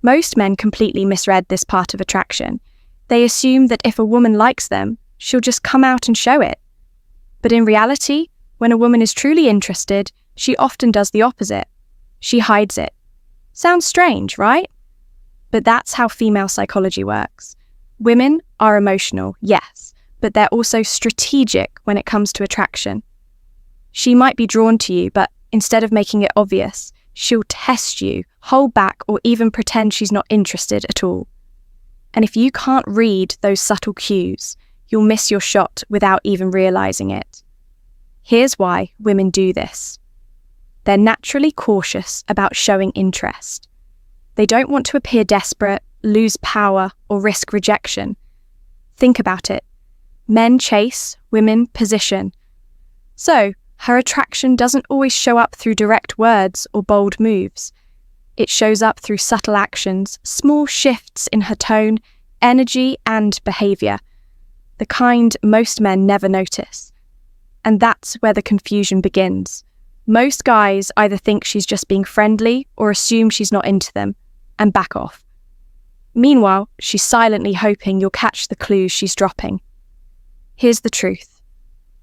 Most men completely misread this part of attraction. They assume that if a woman likes them, she'll just come out and show it. But in reality, when a woman is truly interested, she often does the opposite. She hides it. Sounds strange, right? But that's how female psychology works. Women are emotional, yes, but they're also strategic when it comes to attraction. She might be drawn to you, but instead of making it obvious, she'll test you, hold back, or even pretend she's not interested at all. And if you can't read those subtle cues, you'll miss your shot without even realizing it. Here's why women do this. They're naturally cautious about showing interest. They don't want to appear desperate, lose power, or risk rejection. Think about it. Men chase, women position. So, her attraction doesn't always show up through direct words or bold moves. It shows up through subtle actions, small shifts in her tone, energy, and behaviour, the kind most men never notice. And that's where the confusion begins. Most guys either think she's just being friendly or assume she's not into them, and back off. Meanwhile, she's silently hoping you'll catch the clues she's dropping. Here's the truth.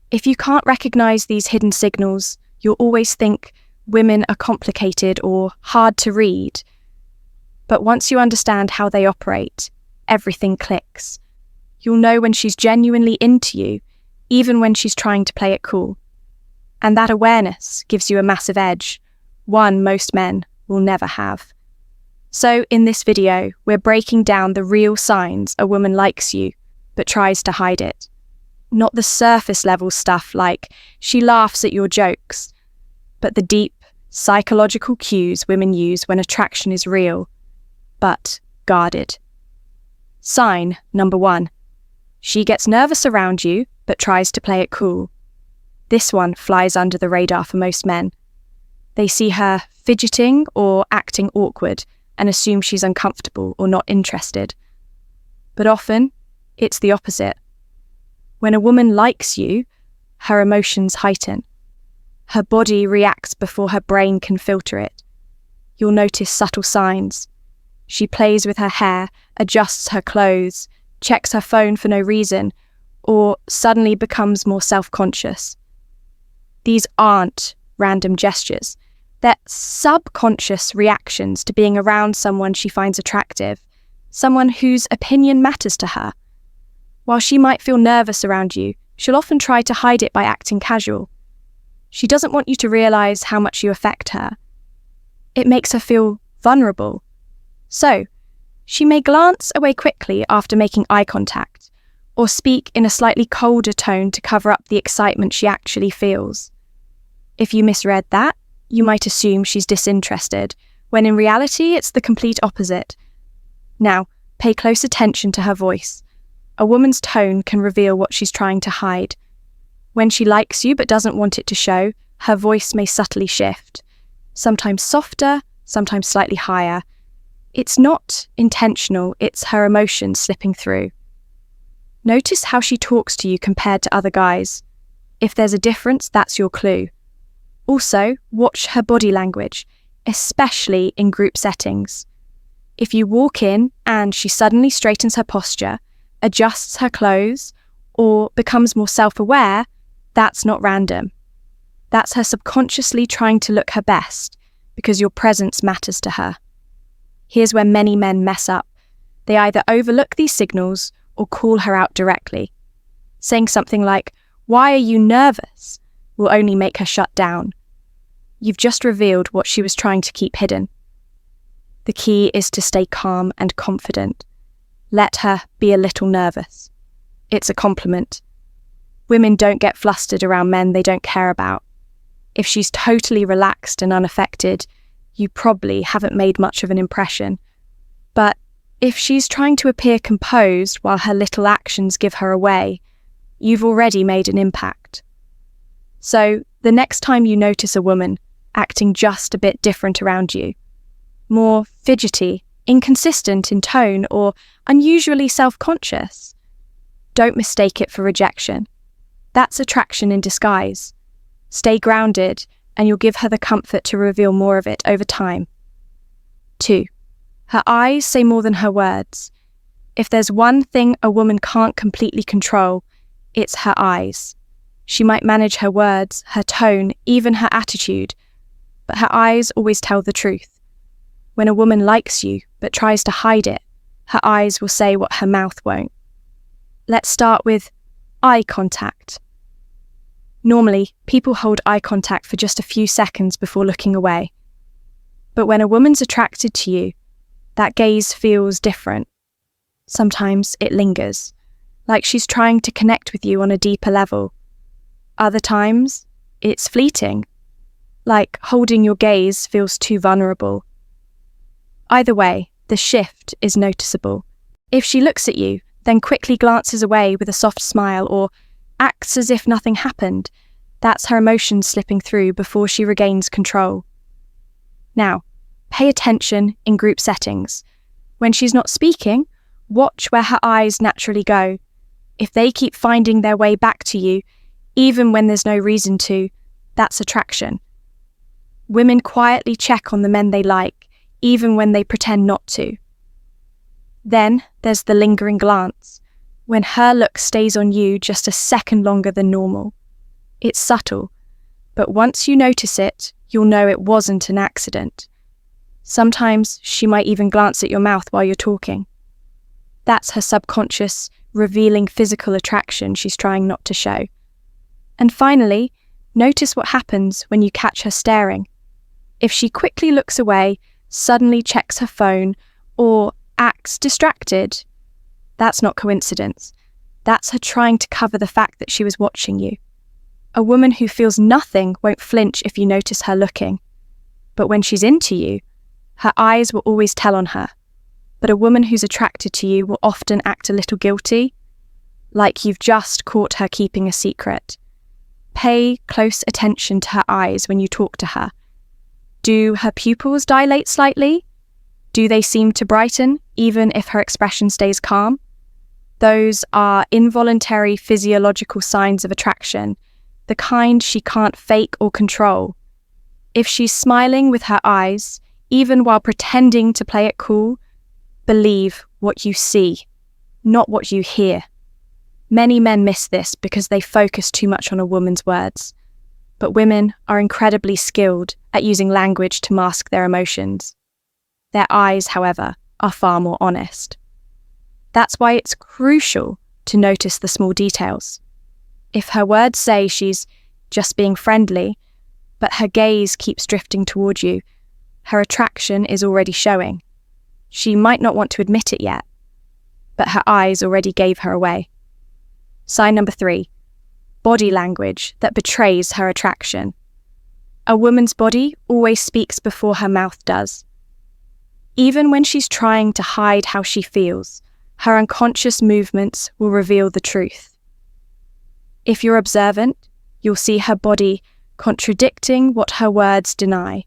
If you can't recognise these hidden signals, you'll always think women are complicated or hard to read. But once you understand how they operate, everything clicks. You'll know when she's genuinely into you, even when she's trying to play it cool. And that awareness gives you a massive edge, one most men will never have. So in this video, we're breaking down the real signs a woman likes you, but tries to hide it. Not the surface level stuff like she laughs at your jokes, but the deep, psychological cues women use when attraction is real, but guarded. Sign number 1. She gets nervous around you, but tries to play it cool. This one flies under the radar for most men. They see her fidgeting or acting awkward and assume she's uncomfortable or not interested. But often, it's the opposite. When a woman likes you, her emotions heighten. Her body reacts before her brain can filter it. You'll notice subtle signs. She plays with her hair, adjusts her clothes, checks her phone for no reason, or suddenly becomes more self-conscious. These aren't random gestures. They're subconscious reactions to being around someone she finds attractive, someone whose opinion matters to her. While she might feel nervous around you, she'll often try to hide it by acting casual. She doesn't want you to realize how much you affect her. It makes her feel vulnerable. So, she may glance away quickly after making eye contact, or speak in a slightly colder tone to cover up the excitement she actually feels. If you misread that, you might assume she's disinterested, when in reality it's the complete opposite. Now, pay close attention to her voice. A woman's tone can reveal what she's trying to hide. When she likes you but doesn't want it to show, her voice may subtly shift, sometimes softer, sometimes slightly higher. It's not intentional, it's her emotions slipping through. Notice how she talks to you compared to other guys. If there's a difference, that's your clue. Also, watch her body language, especially in group settings. If you walk in and she suddenly straightens her posture, adjusts her clothes, or becomes more self-aware, that's not random. That's her subconsciously trying to look her best, because your presence matters to her. Here's where many men mess up. They either overlook these signals or call her out directly. Saying something like, "Why are you nervous?" will only make her shut down. You've just revealed what she was trying to keep hidden. The key is to stay calm and confident. Let her be a little nervous. It's a compliment. Women don't get flustered around men they don't care about. If she's totally relaxed and unaffected, you probably haven't made much of an impression. But if she's trying to appear composed while her little actions give her away, you've already made an impact. So, the next time you notice a woman acting just a bit different around you, more fidgety, inconsistent in tone, or unusually self-conscious, don't mistake it for rejection. That's attraction in disguise. Stay grounded, and you'll give her the comfort to reveal more of it over time. 2. Her eyes say more than her words. If there's one thing a woman can't completely control, it's her eyes. She might manage her words, her tone, even her attitude, but her eyes always tell the truth. When a woman likes you but tries to hide it, her eyes will say what her mouth won't. Let's start with eye contact. Normally, people hold eye contact for just a few seconds before looking away. But when a woman's attracted to you, that gaze feels different. Sometimes it lingers, like she's trying to connect with you on a deeper level. Other times, it's fleeting, like holding your gaze feels too vulnerable. Either way, the shift is noticeable. If she looks at you, then quickly glances away with a soft smile or acts as if nothing happened, that's her emotions slipping through before she regains control. Now, pay attention in group settings. When she's not speaking, watch where her eyes naturally go. If they keep finding their way back to you, even when there's no reason to, that's attraction. Women quietly check on the men they like, even when they pretend not to. Then there's the lingering glance, when her look stays on you just a second longer than normal. It's subtle, but once you notice it, you'll know it wasn't an accident. Sometimes she might even glance at your mouth while you're talking. That's her subconscious, revealing physical attraction she's trying not to show. And finally, notice what happens when you catch her staring. If she quickly looks away, suddenly checks her phone, or acts distracted, that's not coincidence. That's her trying to cover the fact that she was watching you. A woman who feels nothing won't flinch if you notice her looking. But when she's into you, her eyes will always tell on her. But a woman who's attracted to you will often act a little guilty, like you've just caught her keeping a secret. Pay close attention to her eyes when you talk to her. Do her pupils dilate slightly? Do they seem to brighten, even if her expression stays calm? Those are involuntary physiological signs of attraction, the kind she can't fake or control. If she's smiling with her eyes, even while pretending to play it cool, believe what you see, not what you hear. Many men miss this because they focus too much on a woman's words. But women are incredibly skilled at using language to mask their emotions. Their eyes, however, are far more honest. That's why it's crucial to notice the small details. If her words say she's just being friendly, but her gaze keeps drifting toward you, her attraction is already showing. She might not want to admit it yet, but her eyes already gave her away. Sign number 3, body language that betrays her attraction. A woman's body always speaks before her mouth does. Even when she's trying to hide how she feels, her unconscious movements will reveal the truth. If you're observant, you'll see her body contradicting what her words deny.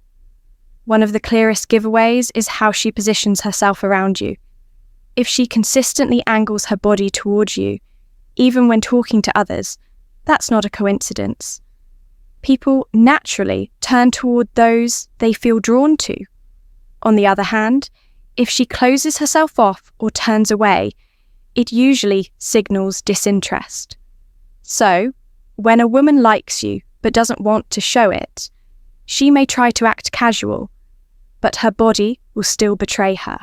One of the clearest giveaways is how she positions herself around you. If she consistently angles her body towards you, even when talking to others, that's not a coincidence. People naturally turn toward those they feel drawn to. On the other hand, if she closes herself off or turns away, it usually signals disinterest. So, when a woman likes you but doesn't want to show it, she may try to act casual, but her body will still betray her.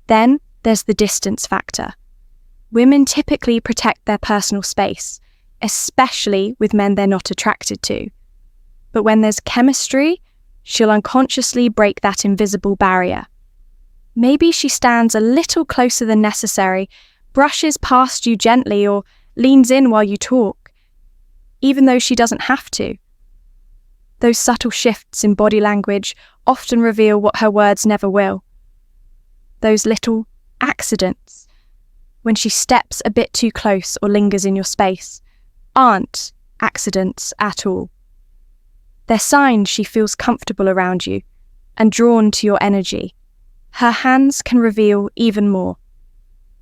Then there's the distance factor. Women typically protect their personal space, especially with men they're not attracted to. But when there's chemistry, she'll unconsciously break that invisible barrier. Maybe she stands a little closer than necessary, brushes past you gently, or leans in while you talk, even though she doesn't have to. Those subtle shifts in body language often reveal what her words never will. Those little accidents, when she steps a bit too close or lingers in your space, aren't accidents at all. They're signs she feels comfortable around you and drawn to your energy. Her hands can reveal even more.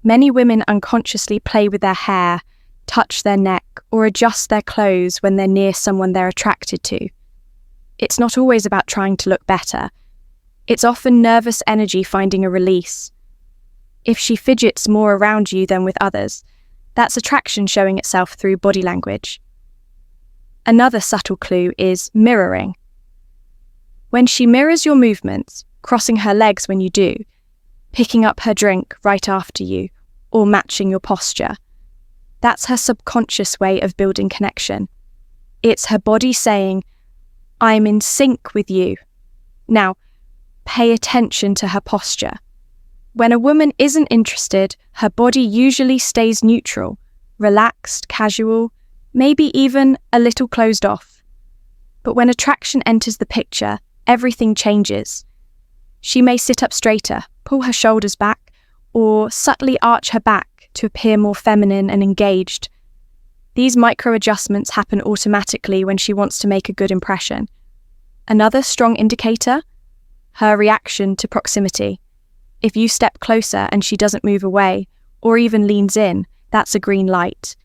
Many women unconsciously play with their hair, touch their neck, or adjust their clothes when they're near someone they're attracted to. It's not always about trying to look better. It's often nervous energy finding a release. If she fidgets more around you than with others, that's attraction showing itself through body language. Another subtle clue is mirroring. When she mirrors your movements, crossing her legs when you do, picking up her drink right after you, or matching your posture, that's her subconscious way of building connection. It's her body saying, "I'm in sync with you." Now, pay attention to her posture. When a woman isn't interested, her body usually stays neutral, relaxed, casual, maybe even a little closed off. But when attraction enters the picture, everything changes. She may sit up straighter, pull her shoulders back, or subtly arch her back to appear more feminine and engaged. These micro adjustments happen automatically when she wants to make a good impression. Another strong indicator? Her reaction to proximity. If you step closer and she doesn't move away, or even leans in, that's a green light.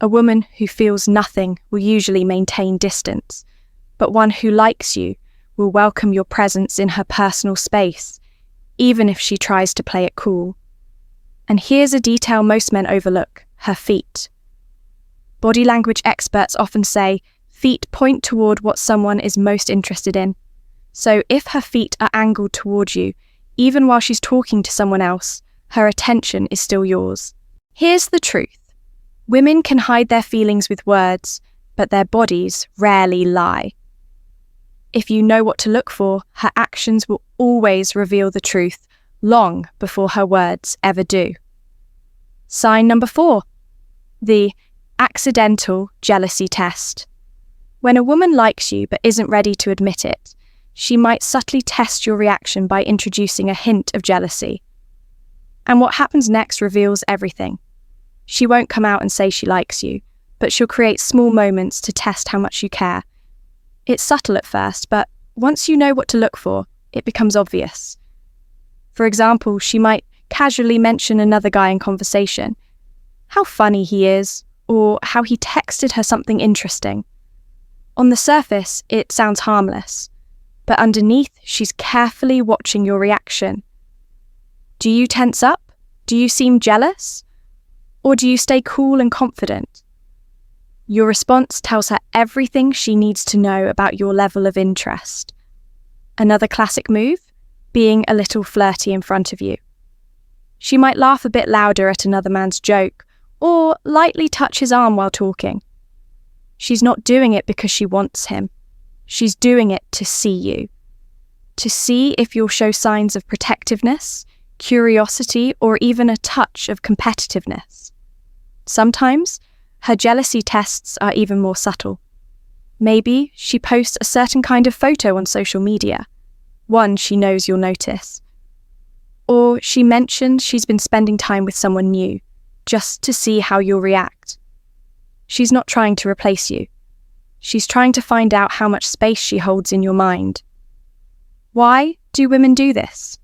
A woman who feels nothing will usually maintain distance, but one who likes you will welcome your presence in her personal space, even if she tries to play it cool. And here's a detail most men overlook: her feet. Body language experts often say feet point toward what someone is most interested in. So if her feet are angled toward you, even while she's talking to someone else, her attention is still yours. Here's the truth. Women can hide their feelings with words, but their bodies rarely lie. If you know what to look for, her actions will always reveal the truth, long before her words ever do. Sign number 4. The accidental jealousy test. When a woman likes you but isn't ready to admit it, she might subtly test your reaction by introducing a hint of jealousy. And what happens next reveals everything. She won't come out and say she likes you, but she'll create small moments to test how much you care. It's subtle at first, but once you know what to look for, it becomes obvious. For example, she might casually mention another guy in conversation, how funny he is, or how he texted her something interesting. On the surface, it sounds harmless, but underneath, she's carefully watching your reaction. Do you tense up? Do you seem jealous? Or do you stay cool and confident? Your response tells her everything she needs to know about your level of interest. Another classic move? Being a little flirty in front of you. She might laugh a bit louder at another man's joke, or lightly touch his arm while talking. She's not doing it because she wants him. She's doing it to see you. To see if you'll show signs of protectiveness, curiosity, or even a touch of competitiveness. Sometimes, her jealousy tests are even more subtle. Maybe she posts a certain kind of photo on social media, one she knows you'll notice. Or she mentions she's been spending time with someone new, just to see how you'll react. She's not trying to replace you. She's trying to find out how much space she holds in your mind. Why do women do this?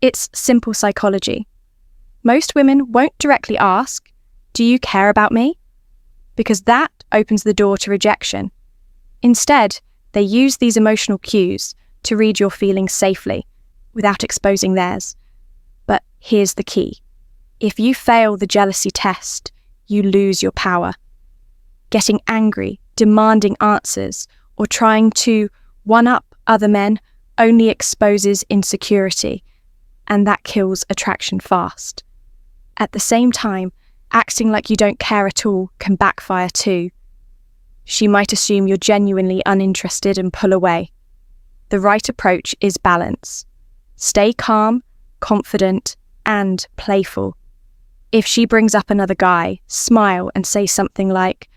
It's simple psychology. Most women won't directly ask, "Do you care about me?" Because that opens the door to rejection. Instead, they use these emotional cues to read your feelings safely, without exposing theirs. But here's the key. If you fail the jealousy test, you lose your power. Getting angry, demanding answers, or trying to one-up other men only exposes insecurity, and that kills attraction fast. At the same time, acting like you don't care at all can backfire too. She might assume you're genuinely uninterested and pull away. The right approach is balance. Stay calm, confident, and playful. If she brings up another guy, smile and say something like,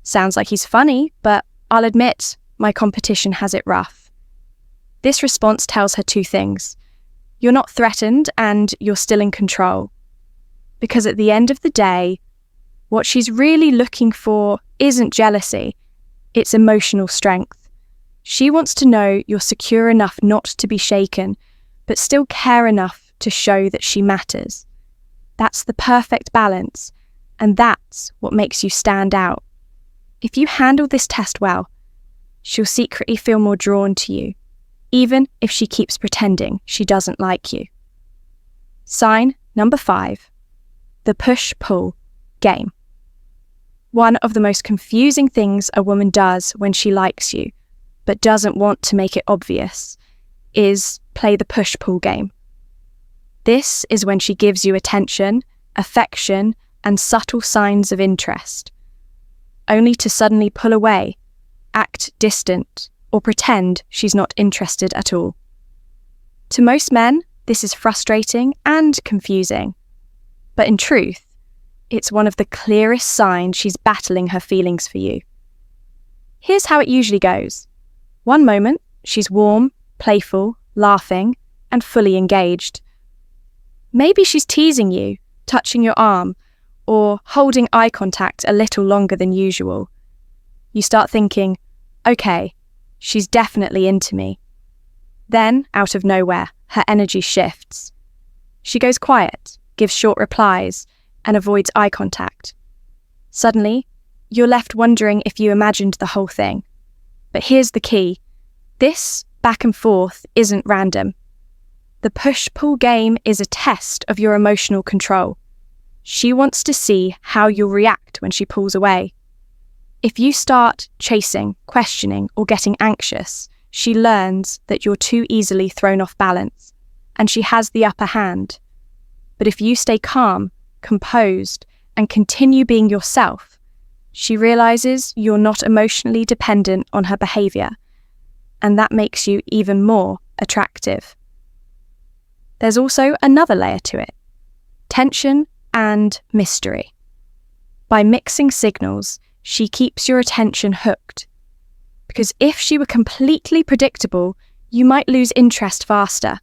"Sounds like he's funny, but I'll admit, my competition has it rough." This response tells her two things. You're not threatened and you're still in control. Because at the end of the day, what she's really looking for isn't jealousy, it's emotional strength. She wants to know you're secure enough not to be shaken, but still care enough to show that she matters. That's the perfect balance, and that's what makes you stand out. If you handle this test well, she'll secretly feel more drawn to you. even if she keeps pretending she doesn't like you. Sign number 5, the push-pull game. One of the most confusing things a woman does when she likes you, but doesn't want to make it obvious, is play the push-pull game. This is when she gives you attention, affection, and subtle signs of interest, only to suddenly pull away, act distant, or pretend she's not interested at all. To most men, this is frustrating and confusing, but in truth, it's one of the clearest signs she's battling her feelings for you. Here's how it usually goes. One moment, she's warm, playful, laughing, and fully engaged. Maybe she's teasing you, touching your arm, or holding eye contact a little longer than usual. You start thinking, okay, she's definitely into me. Then, out of nowhere, her energy shifts. She goes quiet, gives short replies, and avoids eye contact. Suddenly, you're left wondering if you imagined the whole thing. But here's the key. This back and forth isn't random. The push-pull game is a test of your emotional control. She wants to see how you'll react when she pulls away. If you start chasing, questioning, or getting anxious, she learns that you're too easily thrown off balance, and she has the upper hand. But if you stay calm, composed, and continue being yourself, she realizes you're not emotionally dependent on her behavior, and that makes you even more attractive. There's also another layer to it: tension and mystery. By mixing signals, she keeps your attention hooked. Because if she were completely predictable, you might lose interest faster.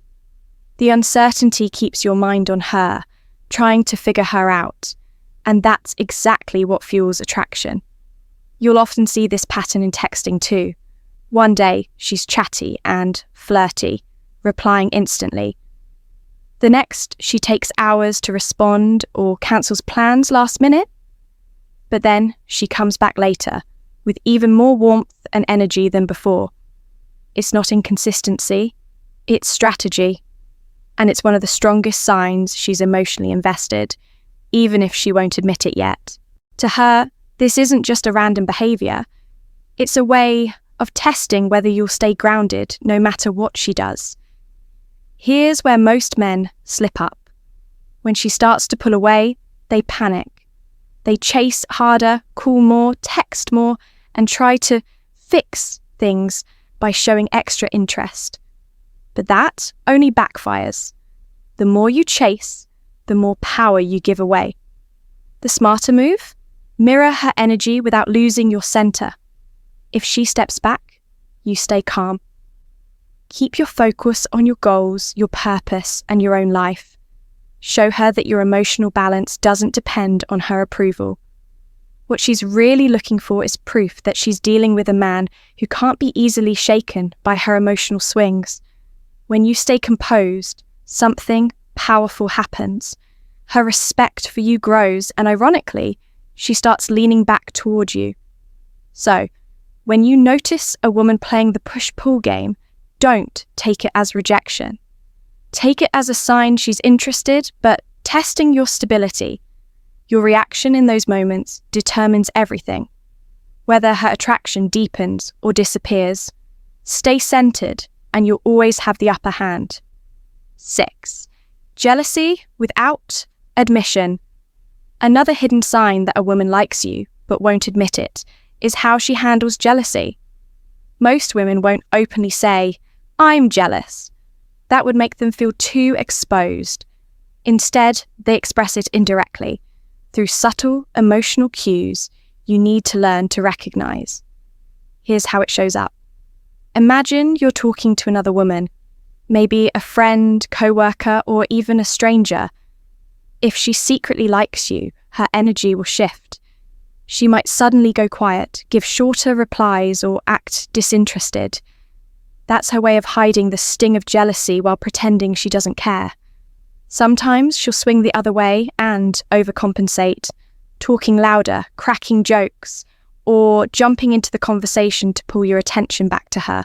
The uncertainty keeps your mind on her, trying to figure her out, and that's exactly what fuels attraction. You'll often see this pattern in texting too. One day, she's chatty and flirty, replying instantly. The next, she takes hours to respond or cancels plans last minute. But then she comes back later, with even more warmth and energy than before. It's not inconsistency, it's strategy. And it's one of the strongest signs she's emotionally invested, even if she won't admit it yet. To her, this isn't just a random behaviour. It's a way of testing whether you'll stay grounded no matter what she does. Here's where most men slip up. When she starts to pull away, they panic. They chase harder, call more, text more, and try to fix things by showing extra interest. But that only backfires. The more you chase, the more power you give away. The smarter move? Mirror her energy without losing your center. If she steps back, you stay calm. Keep your focus on your goals, your purpose, and your own life. Show her that your emotional balance doesn't depend on her approval. What she's really looking for is proof that she's dealing with a man who can't be easily shaken by her emotional swings. When you stay composed, something powerful happens. Her respect for you grows, and ironically, she starts leaning back toward you. So, when you notice a woman playing the push-pull game, don't take it as rejection. Take it as a sign she's interested, but testing your stability. Your reaction in those moments determines everything. Whether her attraction deepens or disappears, stay centered and you'll always have the upper hand. 6. Jealousy without admission. Another hidden sign that a woman likes you, but won't admit it, is how she handles jealousy. Most women won't openly say, "I'm jealous." That would make them feel too exposed. Instead, they express it indirectly, through subtle emotional cues you need to learn to recognize. Here's how it shows up. Imagine you're talking to another woman, maybe a friend, co-worker, or even a stranger. If she secretly likes you, her energy will shift. She might suddenly go quiet, give shorter replies, or act disinterested. That's her way of hiding the sting of jealousy while pretending she doesn't care. Sometimes she'll swing the other way and overcompensate, talking louder, cracking jokes, or jumping into the conversation to pull your attention back to her.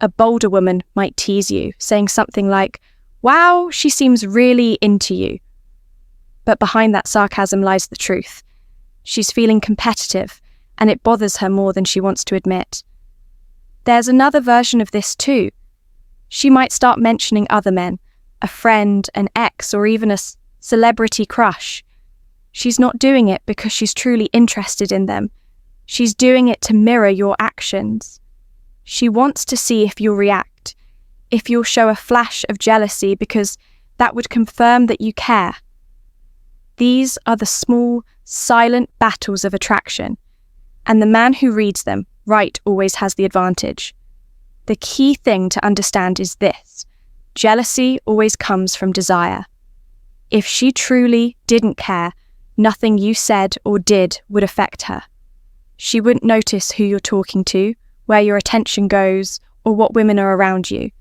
A bolder woman might tease you, saying something like, "Wow, she seems really into you." But behind that sarcasm lies the truth. She's feeling competitive, and it bothers her more than she wants to admit. There's another version of this too. She might start mentioning other men, a friend, an ex, or even a celebrity crush. She's not doing it because she's truly interested in them. She's doing it to mirror your actions. She wants to see if you'll react, if you'll show a flash of jealousy, because that would confirm that you care. These are the small, silent battles of attraction, and the man who reads them right always has the advantage. The key thing to understand is this: jealousy always comes from desire. If she truly didn't care, nothing you said or did would affect her. She wouldn't notice who you're talking to, where your attention goes, or what women are around you.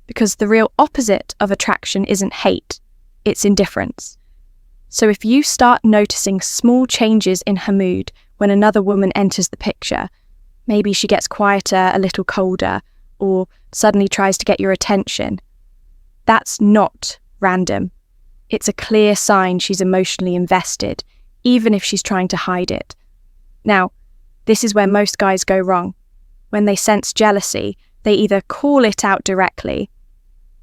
Because the real opposite of attraction isn't hate, it's indifference. So if you start noticing small changes in her mood when another woman enters the picture, maybe she gets quieter, a little colder, or suddenly tries to get your attention, that's not random. It's a clear sign she's emotionally invested, even if she's trying to hide it. Now, this is where most guys go wrong. When they sense jealousy, they either call it out directly,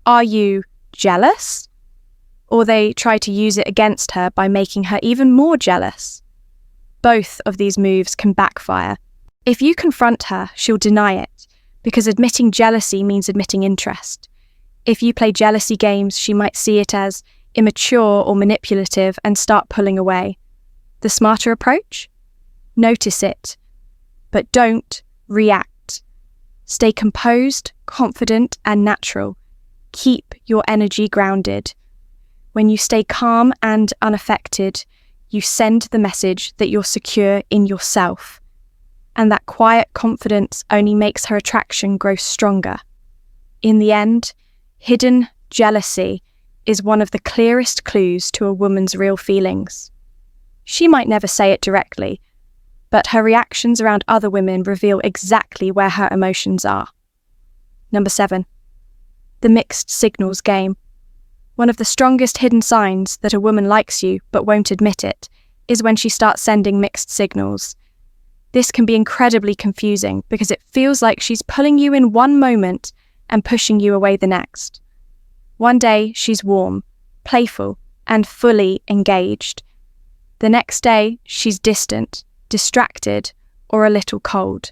"Are you jealous?" or they try to use it against her by making her even more jealous. Both of these moves can backfire. If you confront her, she'll deny it, because admitting jealousy means admitting interest. If you play jealousy games, she might see it as immature or manipulative and start pulling away. The smarter approach? Notice it, but don't react. Stay composed, confident, and natural. Keep your energy grounded. When you stay calm and unaffected, you send the message that you're secure in yourself. And that quiet confidence only makes her attraction grow stronger. In the end, hidden jealousy is one of the clearest clues to a woman's real feelings. She might never say it directly, but her reactions around other women reveal exactly where her emotions are. Number 7. The mixed signals game. One of the strongest hidden signs that a woman likes you but won't admit it is when she starts sending mixed signals. This can be incredibly confusing because it feels like she's pulling you in one moment and pushing you away the next. One day she's warm, playful, and fully engaged. The next day she's distant, distracted, or a little cold.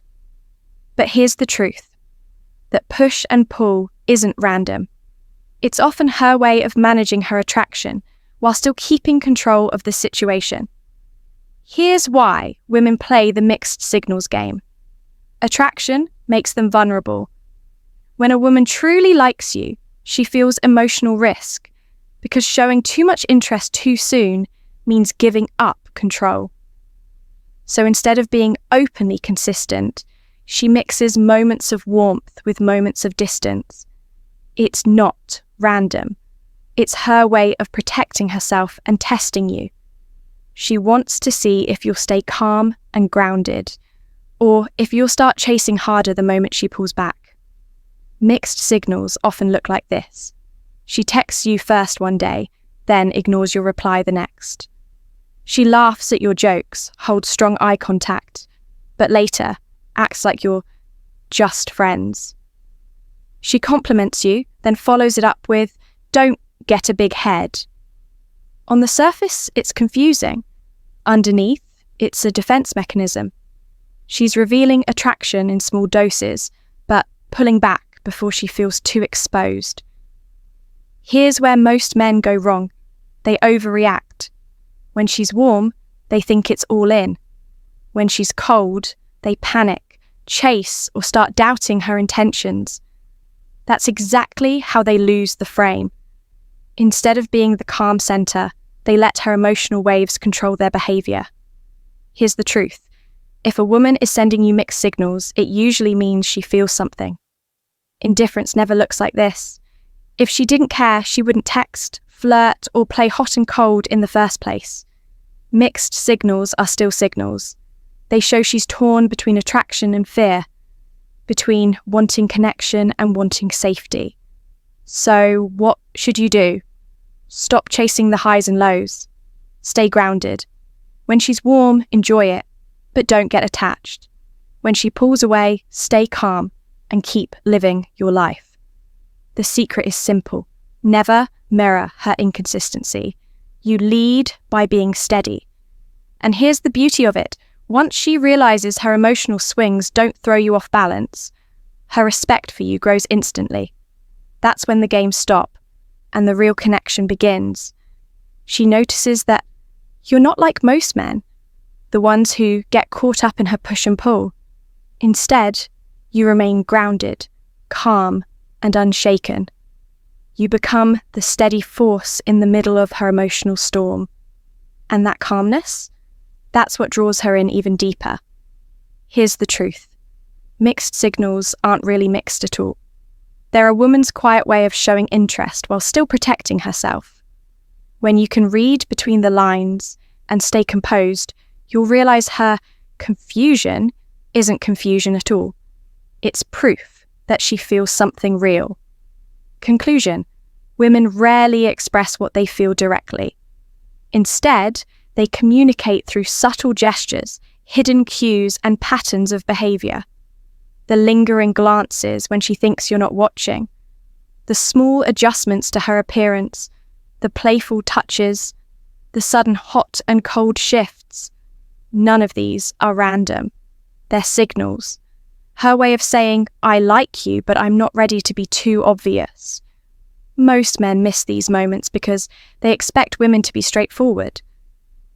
But here's the truth, that push and pull isn't random. It's often her way of managing her attraction while still keeping control of the situation. Here's why women play the mixed signals game. Attraction makes them vulnerable. When a woman truly likes you, she feels emotional risk, because showing too much interest too soon means giving up control. So instead of being openly consistent, she mixes moments of warmth with moments of distance. It's not random. It's her way of protecting herself and testing you. She wants to see if you'll stay calm and grounded, or if you'll start chasing harder the moment she pulls back. Mixed signals often look like this. She texts you first one day, then ignores your reply the next. She laughs at your jokes, holds strong eye contact, but later acts like you're just friends. She compliments you, then follows it up with, "Don't get a big head." On the surface, it's confusing. Underneath, it's a defense mechanism. She's revealing attraction in small doses, but pulling back before she feels too exposed. Here's where most men go wrong. They overreact. When she's warm, they think it's all in. When she's cold, they panic, chase, or start doubting her intentions. That's exactly how they lose the frame. Instead of being the calm center, they let her emotional waves control their behavior. Here's the truth. If a woman is sending you mixed signals, it usually means she feels something. Indifference never looks like this. If she didn't care, she wouldn't text, flirt, or play hot and cold in the first place. Mixed signals are still signals. They show she's torn between attraction and fear. between wanting connection and wanting safety. So what should you do? Stop chasing the highs and lows. Stay grounded. When she's warm, enjoy it, but don't get attached. When she pulls away, stay calm and keep living your life. The secret is simple. Never mirror her inconsistency. You lead by being steady. And here's the beauty of it. Once she realizes her emotional swings don't throw you off balance, her respect for you grows instantly. That's when the games stop and the real connection begins. She notices that you're not like most men, the ones who get caught up in her push and pull. Instead, you remain grounded, calm, and unshaken. You become the steady force in the middle of her emotional storm. And that calmness, that's what draws her in even deeper. Here's the truth. Mixed signals aren't really mixed at all. They're a woman's quiet way of showing interest while still protecting herself. When you can read between the lines and stay composed, you'll realize her confusion isn't confusion at all. It's proof that she feels something real. Conclusion: women rarely express what they feel directly. Instead, they communicate through subtle gestures, hidden cues, and patterns of behavior. The lingering glances when she thinks you're not watching, the small adjustments to her appearance, the playful touches, the sudden hot and cold shifts. None of these are random. They're signals. Her way of saying, I like you, but I'm not ready to be too obvious. Most men miss these moments because they expect women to be straightforward.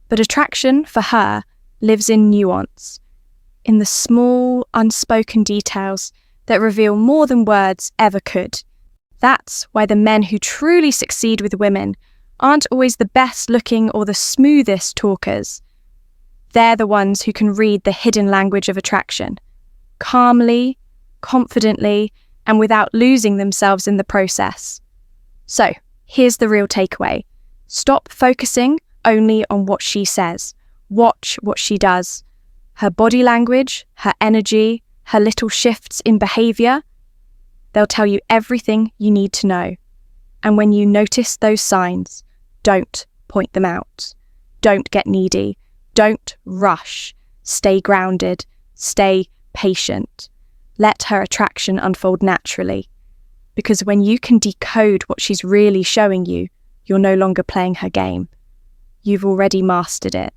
But attraction, for her, lives in nuance, in the small, unspoken details that reveal more than words ever could. That's why the men who truly succeed with women aren't always the best looking or the smoothest talkers. They're the ones who can read the hidden language of attraction, calmly, confidently, and without losing themselves in the process. So, here's the real takeaway. Stop focusing only on what she says. Watch what she does. Her body language, her energy, her little shifts in behavior. They'll tell you everything you need to know. And when you notice those signs, don't point them out. Don't get needy. Don't rush. Stay grounded. Stay patient. Let her attraction unfold naturally. Because when you can decode what she's really showing you, you're no longer playing her game. You've already mastered it.